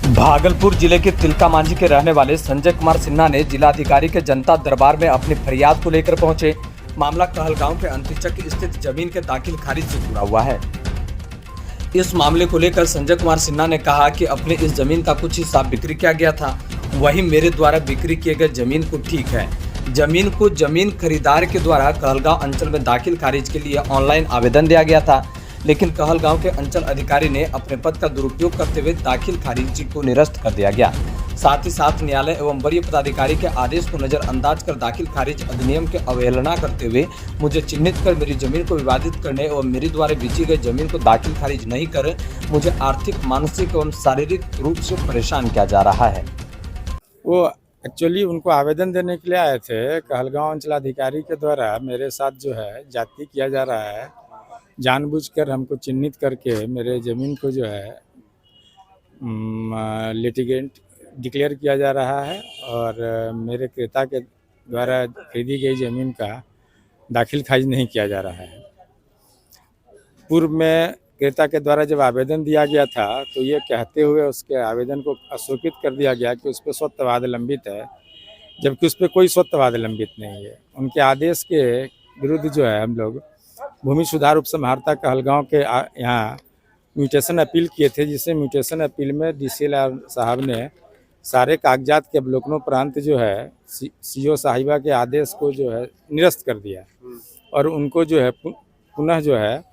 भागलपुर जिले के तिलका मांझी के रहने वाले संजय कुमार सिन्हा ने जिलाधिकारी के जनता दरबार में अपनी फरियाद को लेकर पहुंचे। मामला कहलगांव के अंतिचक स्थित जमीन के दाखिल खारिज से जुड़ा हुआ है। इस मामले को लेकर संजय कुमार सिन्हा ने कहा कि अपने इस जमीन का कुछ हिस्सा बिक्री किया गया था, वही मेरे द्वारा बिक्री किए गए जमीन को ठीक है। जमीन को जमीन खरीदार के द्वारा कहलगांव अंचल में दाखिल खारिज के लिए ऑनलाइन आवेदन दिया गया था, लेकिन कहलगांव के अंचल अधिकारी ने अपने पद का दुरुपयोग करते हुए दाखिल खारिज को निरस्त कर दिया गया। साथ ही साथ न्यायालय एवं वरीय पदाधिकारी के आदेश को नजरअंदाज कर दाखिल खारिज अधिनियम के अवहेलना करते हुए मुझे चिन्हित कर मेरी जमीन को विवादित करने एवं मेरे द्वारा बेची गई जमीन को दाखिल खारिज नहीं कर मुझे आर्थिक, मानसिक एवं शारीरिक रूप से परेशान किया जा रहा है। वो एक्चुअली उनको आवेदन देने के लिए आए थे। कहलगांव अंचलाधिकारी के द्वारा मेरे साथ जो है जाति किया जा रहा है, जानबूझकर हमको चिन्हित करके मेरे ज़मीन को जो है लिटिगेंट डिक्लेयर किया जा रहा है और मेरे क्रेता के द्वारा खरीदी गई ज़मीन का दाखिल खारिज नहीं किया जा रहा है। पूर्व में क्रेता के द्वारा जब आवेदन दिया गया था तो ये कहते हुए उसके आवेदन को अस्वीकृत कर दिया गया कि उस पर स्वत्ववाद लंबित है, जबकि उस पर कोई स्वत्ववाद लंबित नहीं है। उनके आदेश के विरुद्ध जो है हम लोग भूमि सुधार उपसंहारता कहलगांव के यहाँ म्यूटेशन अपील किए थे, जिससे म्यूटेशन अपील में DCLR साहब ने सारे कागजात के अवलोकनोपरांत जो है CO साहिबा के आदेश को जो है निरस्त कर दिया और उनको जो है पुनः जो है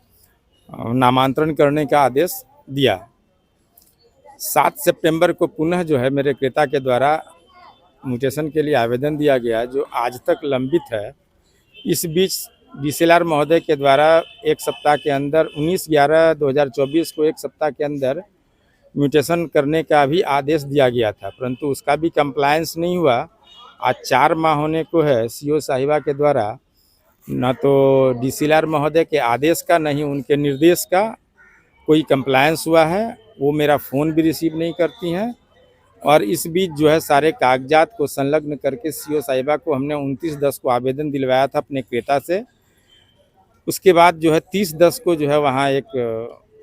नामांतरण करने का आदेश दिया। 7 सितंबर को पुनः जो है मेरे क्रेता के द्वारा म्यूटेशन के लिए आवेदन दिया गया, जो आज तक लंबित है। इस बीच DCLR महोदय के द्वारा एक सप्ताह के अंदर 19/11/2024 को एक सप्ताह के अंदर म्यूटेशन करने का भी आदेश दिया गया था, परंतु उसका भी कंप्लायंस नहीं हुआ। आज 4 माह होने को है CO साहिबा के द्वारा न तो DCLR महोदय के आदेश का, नहीं उनके निर्देश का कोई कंप्लायंस हुआ है। वो मेरा फ़ोन भी रिसीव नहीं करती हैं और इस बीच जो है सारे कागजात को संलग्न करके CO साहिबा को हमने 29/10 को आवेदन दिलवाया था अपने क्रेता से। उसके बाद जो है 30/10 को जो है वहाँ एक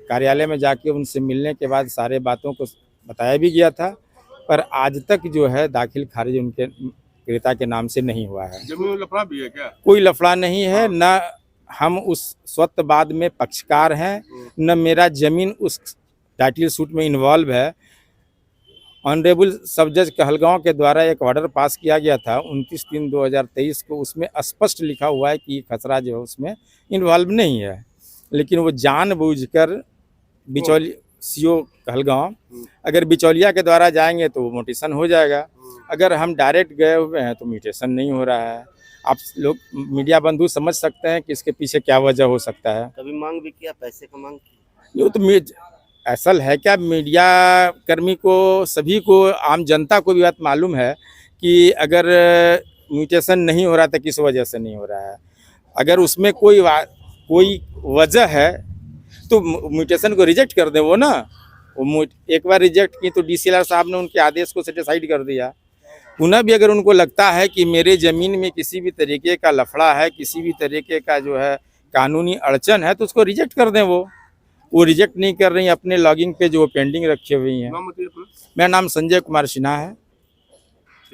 कार्यालय में जाके उनसे मिलने के बाद सारे बातों को बताया भी गया था, पर आज तक जो है दाखिल खारिज उनके क्रेता के नाम से नहीं हुआ है। जमीन में लफड़ा भी है क्या? कोई लफड़ा नहीं है, न हम उस स्वत्ववाद में पक्षकार हैं, न मेरा जमीन उस टाइटल सूट में इन्वॉल्व है। ऑनरेबल सब जज कहलगांव के द्वारा एक ऑर्डर पास किया गया था 29/3/2023 को, उसमें स्पष्ट लिखा हुआ है कि खसरा जो है उसमें इन्वॉल्व नहीं है, लेकिन वो जानबूझकर CO कहलगांव अगर बिचौलिया के द्वारा जाएंगे तो वो म्यूटेशन हो जाएगा, अगर हम डायरेक्ट गए हुए हैं तो म्यूटेशन नहीं हो रहा है। आप लोग मीडिया बंधु समझ सकते हैं कि इसके पीछे क्या वजह हो सकता है। कभी मांग भी किया, पैसे का मांग की? ये तो ऐसा है क्या, मीडिया कर्मी को, सभी को, आम जनता को भी बात मालूम है कि अगर म्यूटेशन नहीं हो रहा था किस वजह से नहीं हो रहा है। अगर उसमें कोई वजह है तो म्यूटेशन को रिजेक्ट कर दे वो ना। वो एक बार रिजेक्ट की तो DCLR साहब ने उनके आदेश को सेटिसाइड कर दिया। पुनः भी अगर उनको लगता है कि मेरे ज़मीन में किसी भी तरीके का लफड़ा है, किसी भी तरीके का जो है कानूनी अड़चन है, तो उसको रिजेक्ट कर दें। वो रिजेक्ट नहीं कर रही हैं, अपने लॉगिंग पे जो पेंडिंग रखी हुई हैं। मेरा नाम संजय कुमार सिन्हा है।